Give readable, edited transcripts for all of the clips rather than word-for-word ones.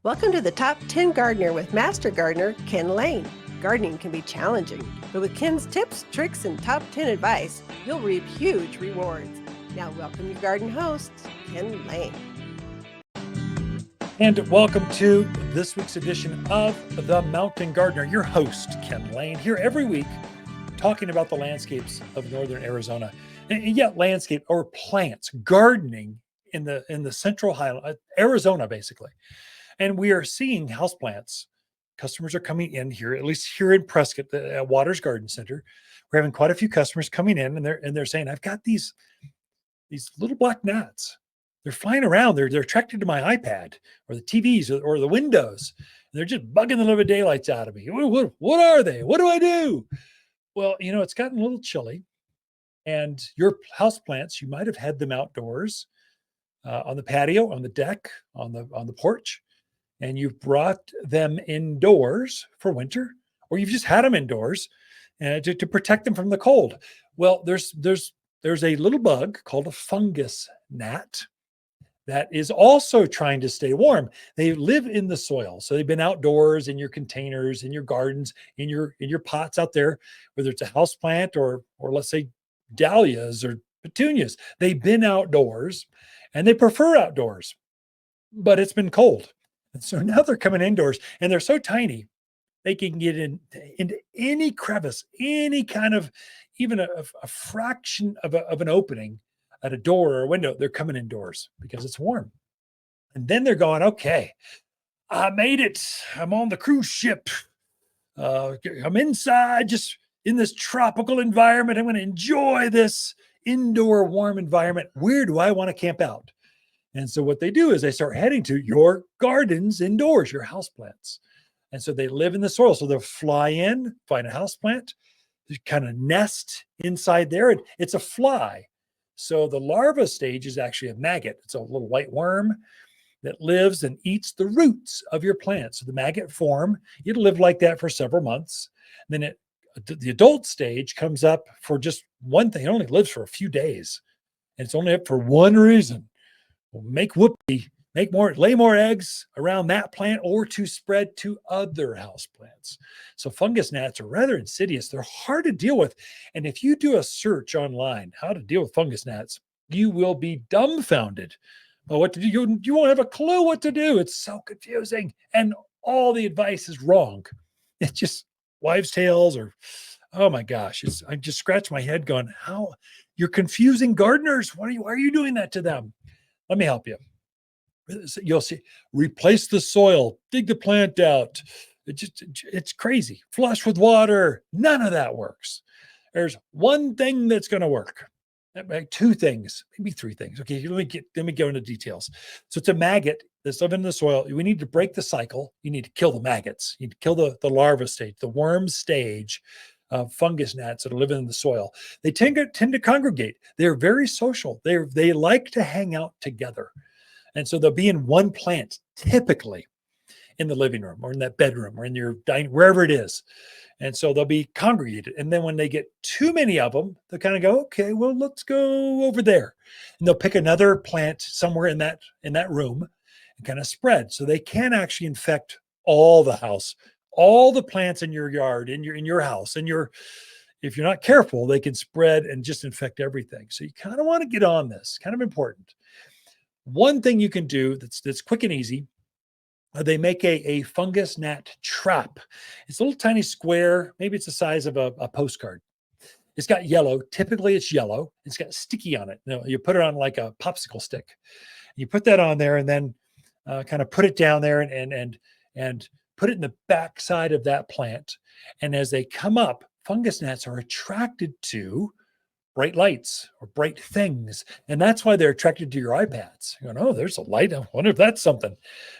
Welcome to the Top 10 Gardener with Master Gardener Ken Lain. Gardening can be challenging, but with Ken's tips, tricks, and top 10 advice, you'll reap huge rewards. Now, welcome your garden host, Ken Lain. And welcome to this week's edition of The Mountain Gardener. Your host, Ken Lain, here every week talking about the landscapes of northern Arizona. And yet landscape or plants, gardening in the central highland, Arizona, basically. And we are seeing houseplants. Customers are coming in here, at least here in Prescott, at Waters Garden Center. We're having quite a few customers coming in, and they're saying, "I've got these little black gnats. They're flying around. They're attracted to my iPad or the TVs or the windows. And they're just bugging the living daylights out of me. What are they? What do I do?" Well, it's gotten a little chilly, and your houseplants, you might have had them outdoors, on the patio, on the deck, on the porch, and you've brought them indoors for winter, or you've just had them indoors to protect them from the cold. Well, there's a little bug called a fungus gnat that is also trying to stay warm. They live in the soil, so they've been outdoors in your containers, in your gardens, in your pots out there, whether it's a house plant or let's say dahlias or petunias. They've been outdoors, and they prefer outdoors, but it's been cold. And so now they're coming indoors, and they're so tiny, they can get into any crevice, any kind of, even a fraction of an opening at a door or a window. They're coming indoors because it's warm. And then they're going, "Okay, I made it. I'm on the cruise ship. I'm inside, just in this tropical environment. I'm going to enjoy this indoor warm environment. Where do I want to camp out?" And so what they do is they start heading to your gardens indoors, your houseplants. And so they live in the soil. So they'll fly in, find a houseplant, kind of nest inside there. And it's a fly. So the larva stage is actually a maggot. It's a little white worm that lives and eats the roots of your plant. So the maggot form, it'll live like that for several months. And then the adult stage comes up for just one thing. It only lives for a few days. And it's only up for one reason. Make whoopee, lay more eggs around that plant or to spread to other house plants. So fungus gnats are rather insidious. They're hard to deal with. And if you do a search online, how to deal with fungus gnats, you will be dumbfounded. Well, what to do? You won't have a clue what to do. It's so confusing. And all the advice is wrong. It's just wives' tales or, oh my gosh, I just scratch my head going, how you're confusing gardeners. Why are you doing that to them? Let me help you. You'll see, replace the soil, dig the plant out. It's crazy. Flush with water. None of that works. There's one thing that's going to work. Two things, maybe three things. Okay, let me go into details. So it's a maggot that's living in the soil. We need to break the cycle. You need to kill the maggots. You need to kill the larva stage, the worm stage of fungus gnats that are living in the soil. They tend to congregate. They're very social. They like to hang out together. And so they'll be in one plant, typically in the living room or in that bedroom or in your dining, wherever it is. And so they'll be congregated. And then when they get too many of them, they'll kind of go, "Okay, well, let's go over there." And they'll pick another plant somewhere in that room and kind of spread. So they can actually infect all the house, all the plants in your yard, in your house, if you're not careful, they can spread and just infect everything. So you kind of want to get on this, kind of important. One thing you can do that's quick and easy, they make a fungus gnat trap. It's a little tiny square, maybe it's the size of a postcard. It's got yellow, typically it's yellow. It's got sticky on it. You put it on like a popsicle stick. You put that on there and then kind of put it down there and put it in the back side of that plant. And as they come up, fungus gnats are attracted to bright lights or bright things. And that's why they're attracted to your iPads. You go, "Oh, there's a light. I wonder if that's something."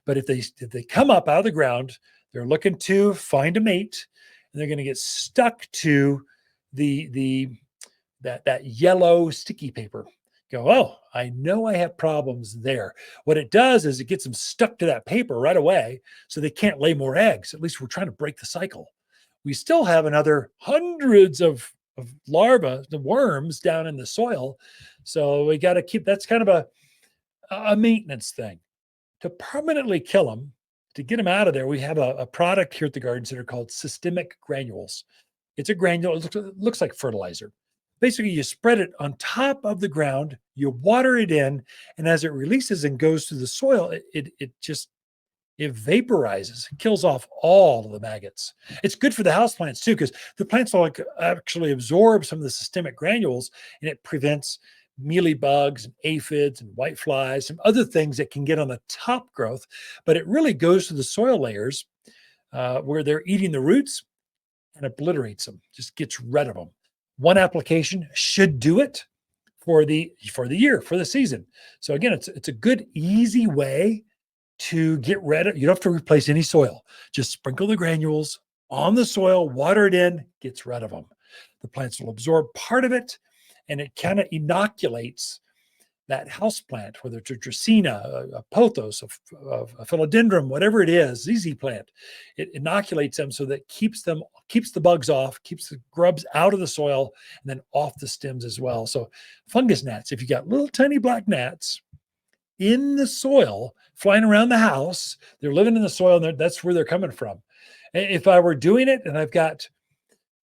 But if they come up out of the ground, they're looking to find a mate, and they're going to get stuck to that yellow sticky paper. Go, "Oh, I know I have problems there." What it does is it gets them stuck to that paper right away, so they can't lay more eggs. At least we're trying to break the cycle. We still have another hundreds of larvae, the worms down in the soil. So we got to keep, that's kind of a maintenance thing. To permanently kill them, to get them out of there, we have a product here at the garden center called systemic granules. It's a granule. It looks like fertilizer. Basically, you spread it on top of the ground, you water it in, and as it releases and goes through the soil, it just it vaporizes, kills off all of the maggots. It's good for the houseplants too, because the plants will actually absorb some of the systemic granules, and it prevents mealy bugs and aphids and white flies, some other things that can get on the top growth. But it really goes to the soil layers where they're eating the roots and obliterates them, just gets rid of them. One application should do it for the year, for the season. So again, it's a good, easy way to get rid of. You don't have to replace any soil. Just sprinkle the granules on the soil, water it in, gets rid of them. The plants will absorb part of it, and it kind of inoculates that house plant, whether it's a Dracaena, a pothos, a philodendron, whatever it is, ZZ plant. It inoculates them so that keeps the bugs off, keeps the grubs out of the soil, and then off the stems as well. So fungus gnats, if you got little tiny black gnats in the soil flying around the house, they're living in the soil, and that's where they're coming from. And if I were doing it and I've got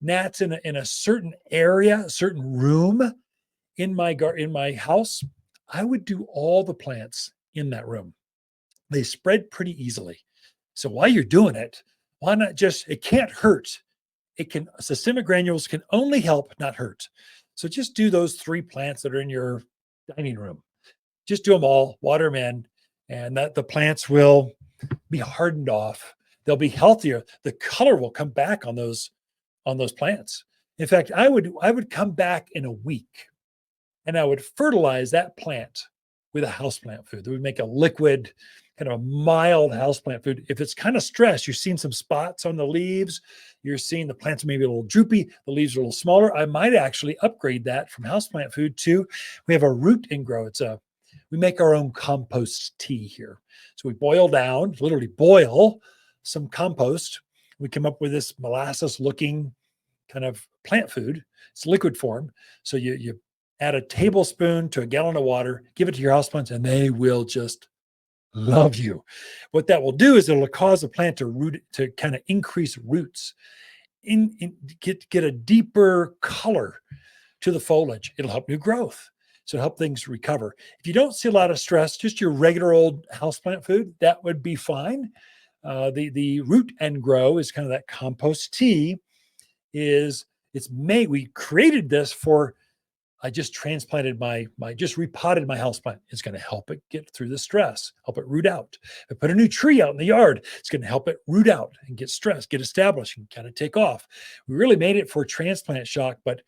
gnats in a certain area, a certain room in my house, I would do all the plants in that room. They spread pretty easily. So while you're doing it, why not just, it can't hurt. Systemic granules can only help, not hurt. So just do those 3 plants that are in your dining room. Just do them all, water them in, and that the plants will be hardened off. They'll be healthier. The color will come back on those plants. In fact, I would come back in a week, and I would fertilize that plant with a houseplant food. That would make a liquid, kind of a mild houseplant food. If it's kind of stressed, you're seeing some spots on the leaves, you're seeing the plants maybe a little droopy, the leaves are a little smaller, I might actually upgrade that from houseplant food to, we have a root and grow. We make our own compost tea here. So we literally boil some compost. We come up with this molasses looking kind of plant food. It's liquid form. So you add a tablespoon to a gallon of water, give it to your houseplants, and they will just love you. What that will do is it'll cause the plant to kind of increase roots, get a deeper color to the foliage. It'll help new growth. So help things recover. If you don't see a lot of stress, just your regular old houseplant food, that would be fine. The root and grow is kind of that compost tea. We created this for, I just transplanted just repotted my houseplant. It's going to help it get through the stress, help it root out. If I put a new tree out in the yard, it's going to help it root out and get stressed, get established, and kind of take off. We really made it for transplant shock, but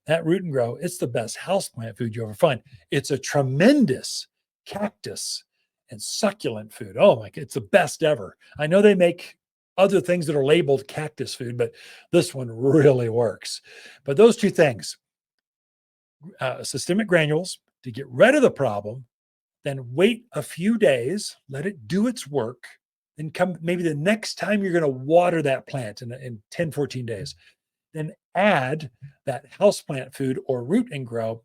that root and grow, it's the best houseplant food you ever find. It's a tremendous cactus and succulent food. Oh my God, it's the best ever. I know they make other things that are labeled cactus food, but this one really works. But those 2 things, systemic granules to get rid of the problem, then wait a few days, let it do its work, then come maybe the next time you're going to water that plant in 10, 14 days, then add that houseplant food or root and grow,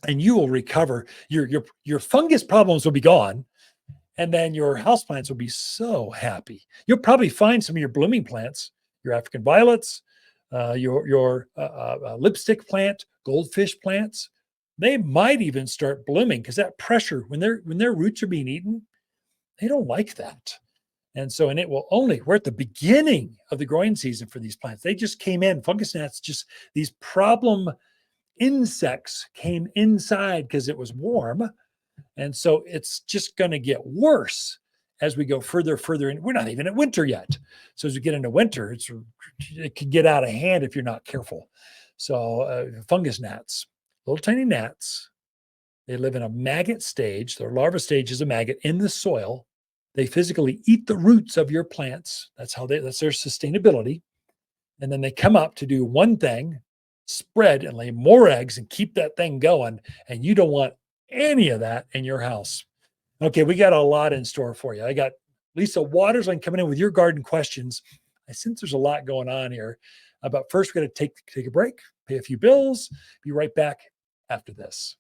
and you will recover. Your fungus problems will be gone, and then your houseplants will be so happy. You'll probably find some of your blooming plants, your African violets, your lipstick plant, goldfish plants, they might even start blooming, because that pressure, when their roots are being eaten, they don't like that. And we're at the beginning of the growing season for these plants. They just came in. Fungus gnats, just these problem insects came inside because it was warm. And so it's just going to get worse as we go further in. We're not even at winter yet. So as we get into winter, it can get out of hand if you're not careful. So fungus gnats, little tiny gnats, they live in a maggot stage. Their larva stage is a maggot in the soil. They physically eat the roots of your plants. That's their sustainability. And then they come up to do one thing, spread and lay more eggs and keep that thing going. And you don't want any of that in your house. Okay, we got a lot in store for you. I got Lisa Watersland coming in with your garden questions. I sense there's a lot going on here. But first, we're going to take a break, pay a few bills, be right back after this.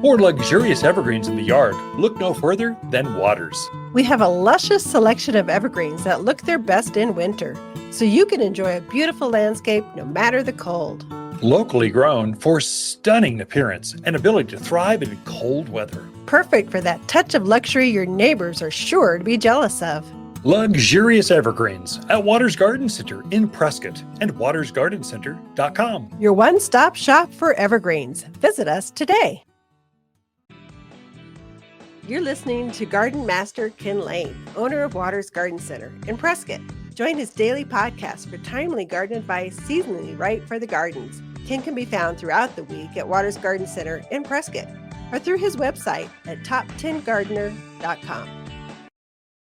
or luxurious evergreens in the yard, look no further than Waters. We have a luscious selection of evergreens that look their best in winter, so you can enjoy a beautiful landscape no matter the cold. Locally grown for stunning appearance and ability to thrive in cold weather. Perfect for that touch of luxury your neighbors are sure to be jealous of. Luxurious evergreens at Waters Garden Center in Prescott and watersgardencenter.com. Your one-stop shop for evergreens. Visit us today. You're listening to Garden Master Ken Lain, owner of Waters Garden Center in Prescott. Join his daily podcast for timely garden advice seasonally right for the gardens. Ken can be found throughout the week at Waters Garden Center in Prescott or through his website at top10gardener.com.